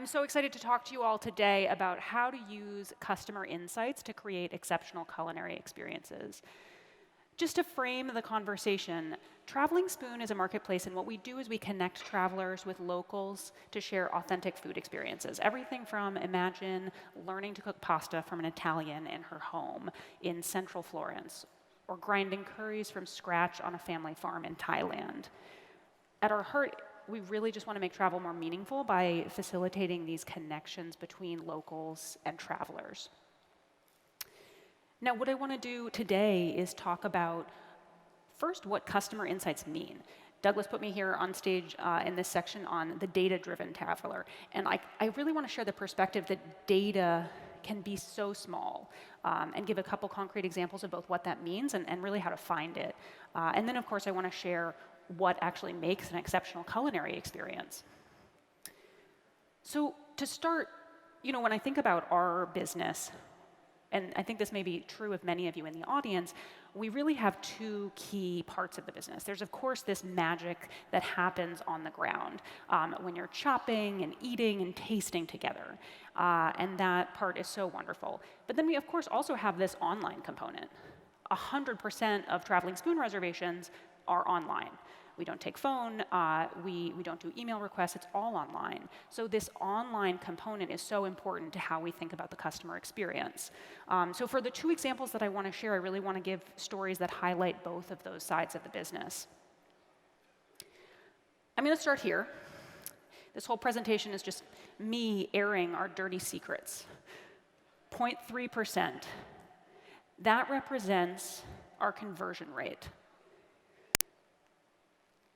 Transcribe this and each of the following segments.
I'm so excited to talk to you all today about how to use customer insights to create exceptional culinary experiences. Just to frame the conversation, Traveling Spoon is a marketplace, and what we do is we connect travelers with locals to share authentic food experiences. Everything from, imagine, learning to cook pasta from an Italian in her home in central Florence, or grinding curries from scratch on a family farm in Thailand. At our heart, we really just want to make travel more meaningful by facilitating these connections between locals and travelers. Now, what I want to do today is talk about, first, what customer insights mean. Douglas put me here on stage in this section on the data-driven traveler. And I really want to share the perspective that data can be so small, and give a couple concrete examples of both what that means and really how to find it. And then, of course, I want to share what actually makes an exceptional culinary experience. So to start, when I think about our business, and I think this may be true of many of you in the audience, we really have two key parts of the business. There's, of course, this magic that happens on the ground when you're chopping and eating and tasting together. And that part is so wonderful. But then we, of course, also have this online component. 100% of Traveling Spoon reservations are online. We don't take phone, we don't do email requests, it's all online. So this online component is so important to how we think about the customer experience. So for the two examples that I want to share, I really want to give stories that highlight both of those sides of the business. I'm going to start here. This whole presentation is just me airing our dirty secrets. 0.3%. That represents our conversion rate.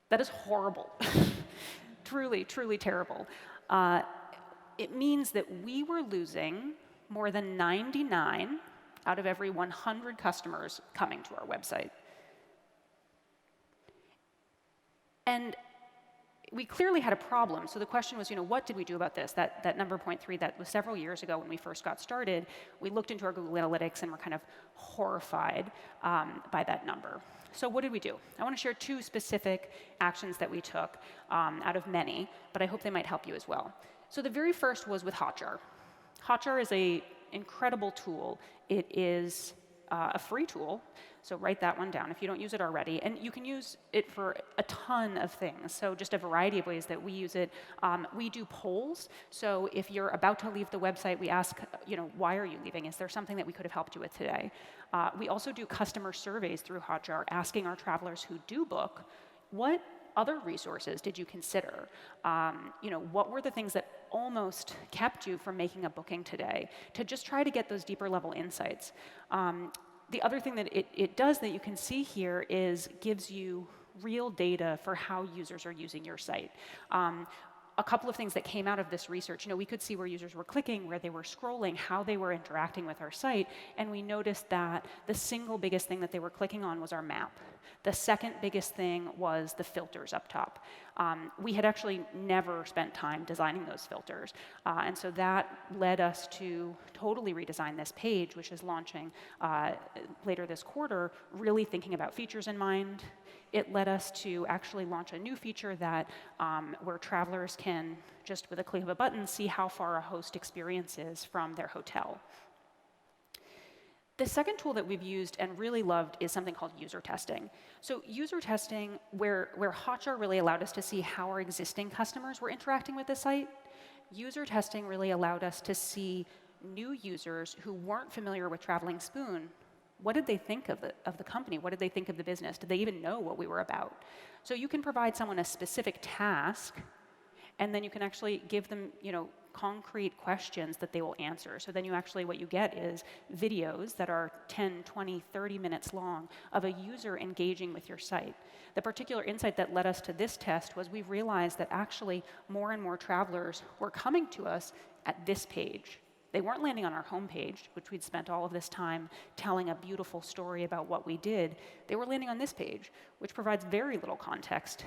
That is horrible. Truly, truly terrible. It means that we were losing more than 99 out of every 100 customers coming to our website. And we clearly had a problem. So the question was, what did we do about this? That number 0.3, that was several years ago when we first got started. We looked into our Google Analytics and were kind of horrified by that number. So what did we do? I want to share two specific actions that we took out of many, but I hope they might help you as well. So the very first was with Hotjar. Hotjar is an incredible tool. It is a free tool, so write that one down if you don't use it already. And you can use it for a ton of things, so just a variety of ways that we use it. We do polls, so if you're about to leave the website, we ask, why are you leaving? Is there something that we could have helped you with today? We also do customer surveys through Hotjar, asking our travelers who do book, what other resources did you consider? What were the things that almost kept you from making a booking today? To just try to get those deeper level insights. The other thing that it does that you can see here is gives you real data for how users are using your site. A couple of things that came out of this research, we could see where users were clicking, where they were scrolling, how they were interacting with our site, and we noticed that the single biggest thing that they were clicking on was our map. The second biggest thing was the filters up top. We had actually never spent time designing those filters, and so that led us to totally redesign this page, which is launching later this quarter, really thinking about features in mind. It led us to actually launch a new feature that where travelers can, just with a click of a button, see how far a host experience is from their hotel. The second tool that we've used and really loved is something called user testing. So user testing, where Hotjar really allowed us to see how our existing customers were interacting with the site, user testing really allowed us to see new users who weren't familiar with Traveling Spoon. What did they think of the company? What did they think of the business? Did they even know what we were about? So you can provide someone a specific task, and then you can actually give them, concrete questions that they will answer. So then what you get is videos that are 10, 20, 30 minutes long of a user engaging with your site. The particular insight that led us to this test was we realized that actually more and more travelers were coming to us at this page. They weren't landing on our homepage, which we'd spent all of this time telling a beautiful story about what we did. They were landing on this page, which provides very little context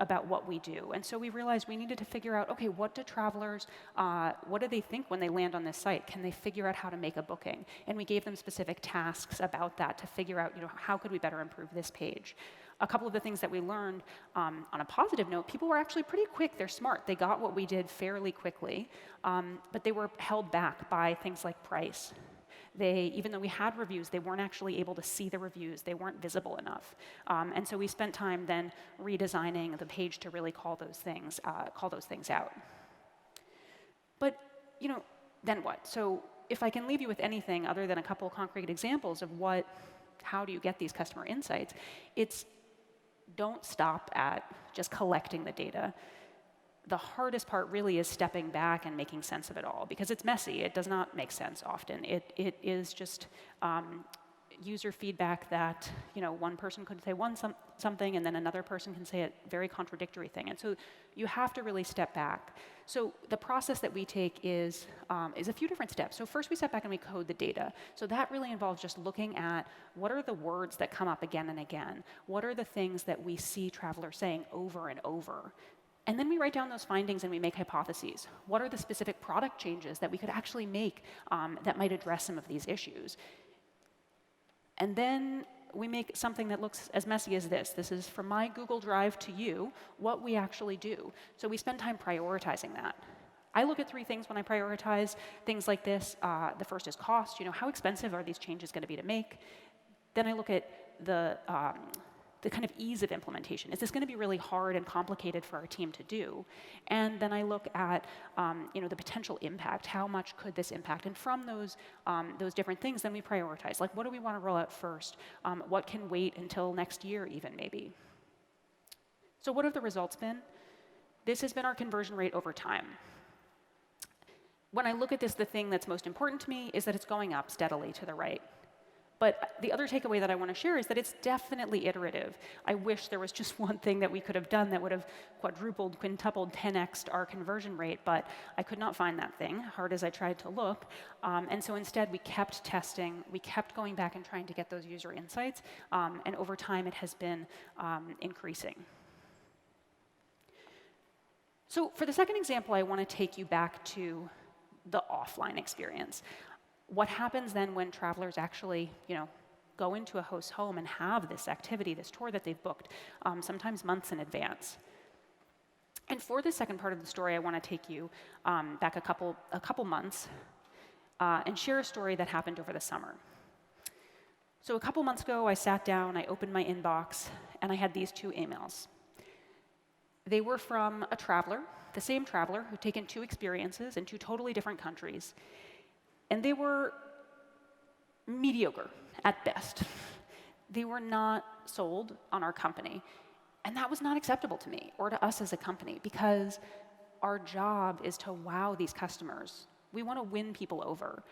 about what we do. And so we realized we needed to figure out, okay, what do travelers, what do they think when they land on this site? Can they figure out how to make a booking? And we gave them specific tasks about that to figure out, how could we better improve this page? A couple of the things that we learned on a positive note, people were actually pretty quick. They're smart. They got what we did fairly quickly, but they were held back by things like price. Even though we had reviews, they weren't actually able to see the reviews. They weren't visible enough. And so we spent time then redesigning the page to really call those things out. But, then what? So if I can leave you with anything other than a couple concrete examples of how do you get these customer insights, it's don't stop at just collecting the data. The hardest part really is stepping back and making sense of it all, because it's messy. It does not make sense often. It is just user feedback that one person could say something and then another person can say a very contradictory thing. And so you have to really step back. So the process that we take is a few different steps. So first we step back and we code the data. So that really involves just looking at what are the words that come up again and again? What are the things that we see travelers saying over and over? And then we write down those findings and we make hypotheses. What are the specific product changes that we could actually make that might address some of these issues? And then we make something that looks as messy as this. This is from my Google Drive to you, what we actually do. So we spend time prioritizing that. I look at three things when I prioritize things like this. The first is cost. How expensive are these changes going to be to make? Then I look at the kind of ease of implementation. Is this going to be really hard and complicated for our team to do? And then I look at the potential impact. How much could this impact? And from those different things, then we prioritize. Like, what do we want to roll out first? What can wait until next year even, maybe? So what have the results been? This has been our conversion rate over time. When I look at this, the thing that's most important to me is that it's going up steadily to the right. But the other takeaway that I want to share is that it's definitely iterative. I wish there was just one thing that we could have done that would have quadrupled, quintupled, 10x'd our conversion rate, but I could not find that thing, hard as I tried to look. And so instead, we kept testing. We kept going back and trying to get those user insights. And over time, it has been increasing. So for the second example, I want to take you back to the offline experience. What happens then when travelers actually, go into a host's home and have this activity, this tour that they've booked, sometimes months in advance? And for the second part of the story, I want to take you back a couple months and share a story that happened over the summer. So a couple months ago, I sat down, I opened my inbox, and I had these two emails. They were from a traveler, the same traveler who'd taken two experiences in two totally different countries. And they were mediocre at best. They were not sold on our company. And that was not acceptable to me or to us as a company, because our job is to wow these customers. We want to win people over.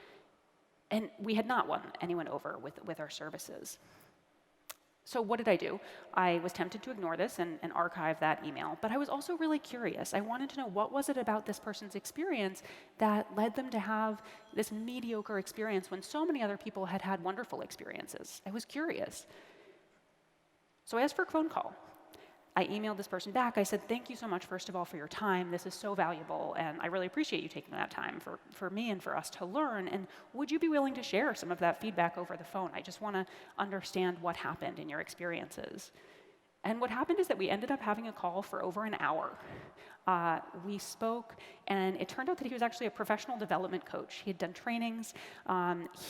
And we had not won anyone over with our services. So what did I do? I was tempted to ignore this and archive that email, but I was also really curious. I wanted to know, what was it about this person's experience that led them to have this mediocre experience when so many other people had had wonderful experiences? I was curious. So I asked for a phone call. I emailed this person back. I said, thank you so much, first of all, for your time. This is so valuable, and I really appreciate you taking that time for me and for us to learn. And would you be willing to share some of that feedback over the phone? I just want to understand what happened in your experiences. And what happened is that we ended up having a call for over an hour. We spoke, and it turned out that he was actually a professional development coach. He had done trainings.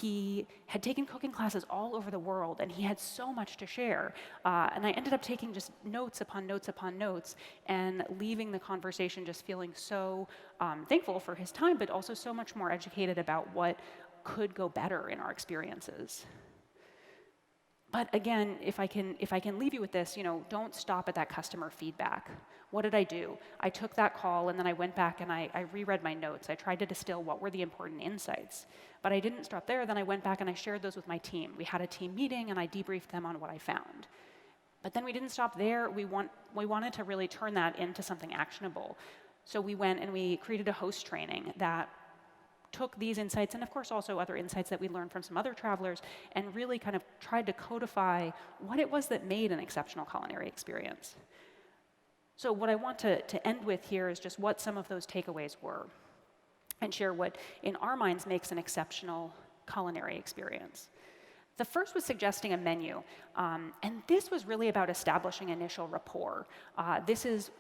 He had taken cooking classes all over the world, and he had so much to share. And I ended up taking just notes upon notes upon notes and leaving the conversation just feeling so thankful for his time, but also so much more educated about what could go better in our experiences. But again, if I can leave you with this, don't stop at that customer feedback. What did I do? I took that call, and then I went back and I reread my notes. I tried to distill what were the important insights. But I didn't stop there. Then I went back and I shared those with my team. We had a team meeting, and I debriefed them on what I found. But then we didn't stop there. We wanted to really turn that into something actionable. So we went and we created a host training that took these insights, and of course also other insights that we learned from some other travelers, and really kind of tried to codify what it was that made an exceptional culinary experience. So what I want to end with here is just what some of those takeaways were, and share what in our minds makes an exceptional culinary experience. The first was suggesting a menu, and this was really about establishing initial rapport. This is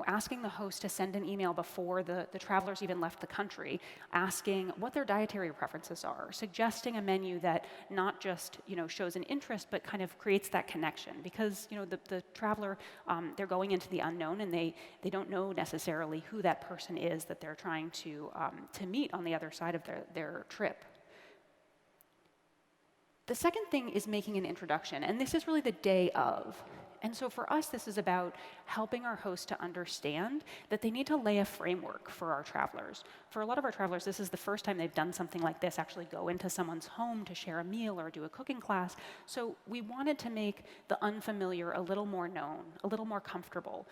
asking the host to send an email before the travelers even left the country, asking what their dietary preferences are, suggesting a menu that not just shows an interest, but kind of creates that connection. Because the traveler, they're going into the unknown, and they don't know necessarily who that person is that they're trying to meet on the other side of their trip. The second thing is making an introduction, and this is really the day of. And so for us, this is about helping our hosts to understand that they need to lay a framework for our travelers. For a lot of our travelers, this is the first time they've done something like this, actually go into someone's home to share a meal or do a cooking class. So we wanted to make the unfamiliar a little more known, a little more comfortable.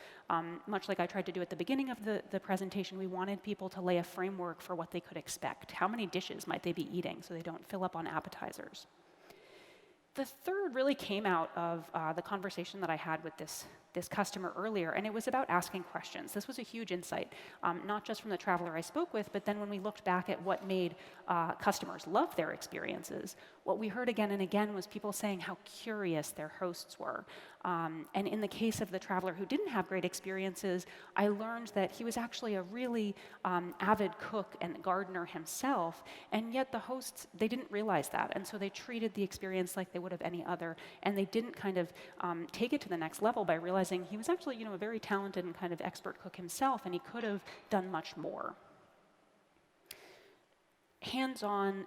Much like I tried to do at the beginning of the presentation, we wanted people to lay a framework for what they could expect. How many dishes might they be eating so they don't fill up on appetizers? The third really came out of the conversation that I had with this customer earlier, and it was about asking questions. This was a huge insight, not just from the traveler I spoke with, but then when we looked back at what made customers love their experiences, what we heard again and again was people saying how curious their hosts were. And in the case of the traveler who didn't have great experiences, I learned that he was actually a really avid cook and gardener himself, and yet the hosts, they didn't realize that, and so they treated the experience like they would have any other, and they didn't kind of take it to the next level by realizing he was actually a very talented and kind of expert cook himself, and he could have done much more. Hands-on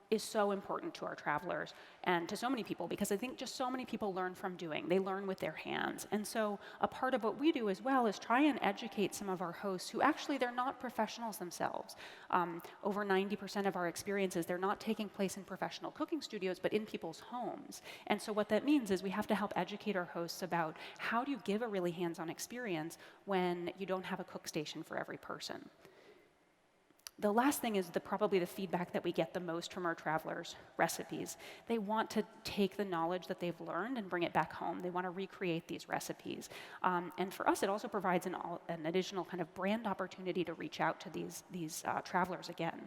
is so important to our travelers and to so many people, because I think just so many people learn from doing. They learn with their hands. And so a part of what we do as well is try and educate some of our hosts who actually, they're not professionals themselves. Over 90% of our experiences, they're not taking place in professional cooking studios, but in people's homes. And so what that means is we have to help educate our hosts about how do you give a really hands-on experience when you don't have a cook station for every person. The last thing is probably the feedback that we get the most from our travelers, recipes. They want to take the knowledge that they've learned and bring it back home. They want to recreate these recipes. And for us, it also provides an additional kind of brand opportunity to reach out to these travelers again.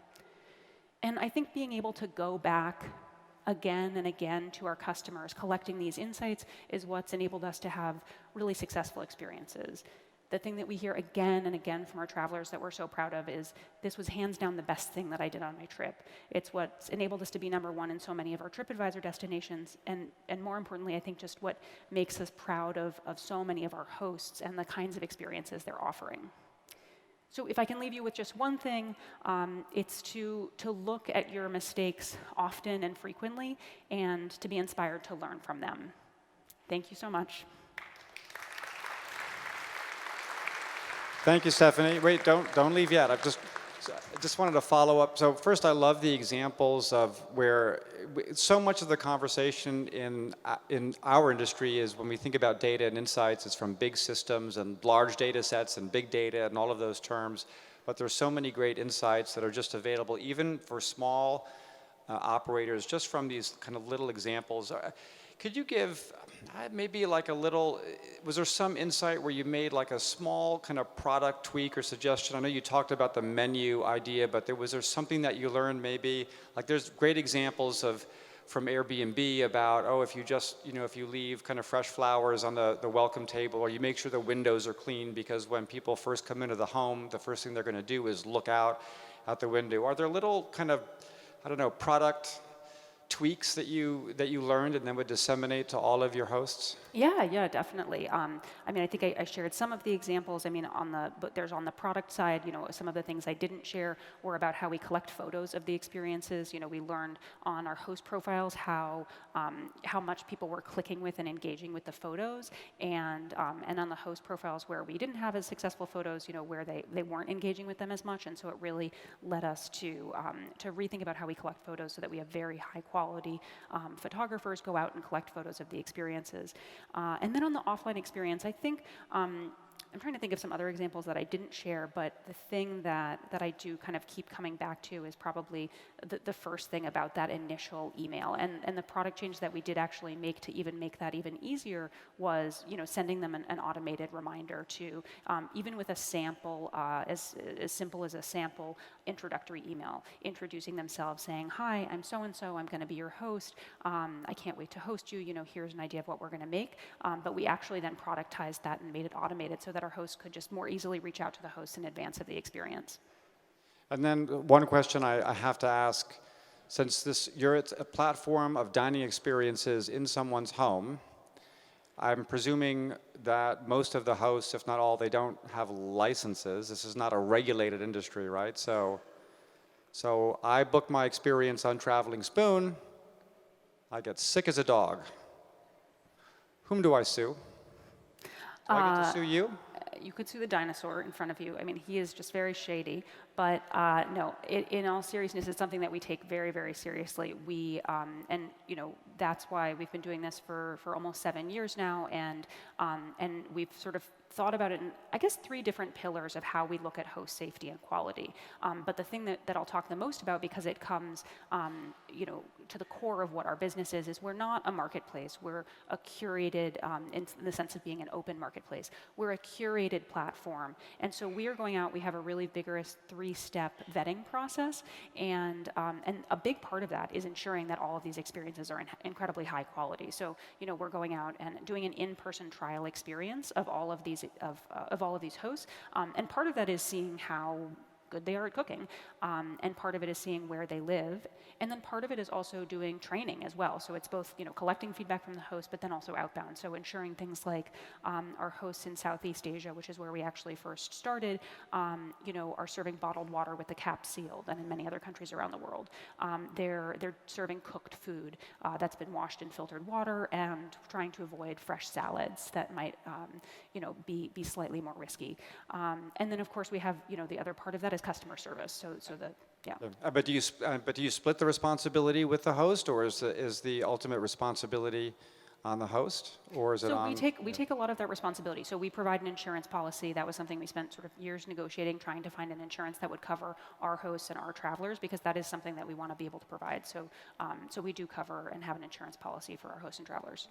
And I think being able to go back again and again to our customers, collecting these insights, is what's enabled us to have really successful experiences. The thing that we hear again and again from our travelers that we're so proud of is, this was hands down the best thing that I did on my trip. It's what's enabled us to be #1 in so many of our TripAdvisor destinations, and more importantly, I think just what makes us proud of so many of our hosts and the kinds of experiences they're offering. So if I can leave you with just one thing, it's to look at your mistakes often and frequently, and to be inspired to learn from them. Thank you so much. Thank you, Stephanie. Wait, don't leave yet. I just wanted to follow up. So first, I love the examples of where so much of the conversation in our industry is, when we think about data and insights, it's from big systems and large data sets and big data and all of those terms. But there's so many great insights that are just available, even for small operators, just from these kind of little examples. Could you give maybe like a little, was there some insight where you made like a small kind of product tweak or suggestion? I know you talked about the menu idea, but was there something that you learned maybe? Like, there's great examples from Airbnb about, if you just, if you leave kind of fresh flowers on the welcome table, or you make sure the windows are clean, because when people first come into the home, the first thing they're going to do is look out the window. Are there little kind of, product tweaks that you learned and then would disseminate to all of your hosts? Yeah, definitely. I think I shared some of the examples. There's on the product side, some of the things I didn't share were about how we collect photos of the experiences. We learned on our host profiles how much people were clicking with and engaging with the photos, and on the host profiles where we didn't have as successful photos, where they weren't engaging with them as much, and so it really led us to rethink about how we collect photos so that we have very high quality photographers go out and collect photos of the experiences. And then on the offline experience, I think I'm trying to think of some other examples that I didn't share, but the thing that I do kind of keep coming back to is probably the first thing about that initial email. And the product change that we did actually make to even make that even easier was, sending them an automated reminder to, even with a sample, as simple as a sample introductory email, introducing themselves, saying, hi, I'm so-and-so, I'm going to be your host. I can't wait to host you. Here's an idea of what we're going to make. But we actually then productized that and made it automated so that our hosts could just more easily reach out to the hosts in advance of the experience. And then one question I have to ask, since you're at a platform of dining experiences in someone's home, I'm presuming that most of the hosts, if not all, they don't have licenses. This is not a regulated industry, right? So I book my experience on Traveling Spoon. I get sick as a dog. Whom do I sue? Do I get to sue you? You could sue the dinosaur in front of you. I mean, he is just very shady. But no, in all seriousness, it's something that we take very, very seriously. That's why we've been doing this for almost 7 years now, and we've sort of thought about it in, I guess, 3 different pillars of how we look at host safety and quality. But the thing that I'll talk the most about, because it comes, to the core of what our business is we're not a marketplace. We're a curated, in the sense of being an open marketplace. We're a curated platform, and so we are going out. We have a really vigorous 3-step vetting process, and a big part of that is ensuring that all of these experiences are incredibly high quality. So we're going out and doing an in-person trial experience of all of these hosts, and part of that is seeing how good they are at cooking, and part of it is seeing where they live, and then part of it is also doing training as well. So it's both collecting feedback from the host, but then also outbound. So ensuring things like our hosts in Southeast Asia, which is where we actually first started, are serving bottled water with the cap sealed, and in many other countries around the world, they're serving cooked food that's been washed in filtered water, and trying to avoid fresh salads that might be slightly more risky. And then of course we have the other part of that is customer service. Yeah. But do you split the responsibility with the host, or is the ultimate responsibility on the host, or is it on? So we take a lot of that responsibility. So we provide an insurance policy. That was something we spent sort of years negotiating, trying to find an insurance that would cover our hosts and our travelers, because that is something that we want to be able to provide. So we do cover and have an insurance policy for our hosts and travelers.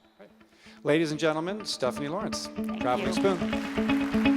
Ladies and gentlemen, Stephanie Lawrence, Thank Traveling you. Spoon.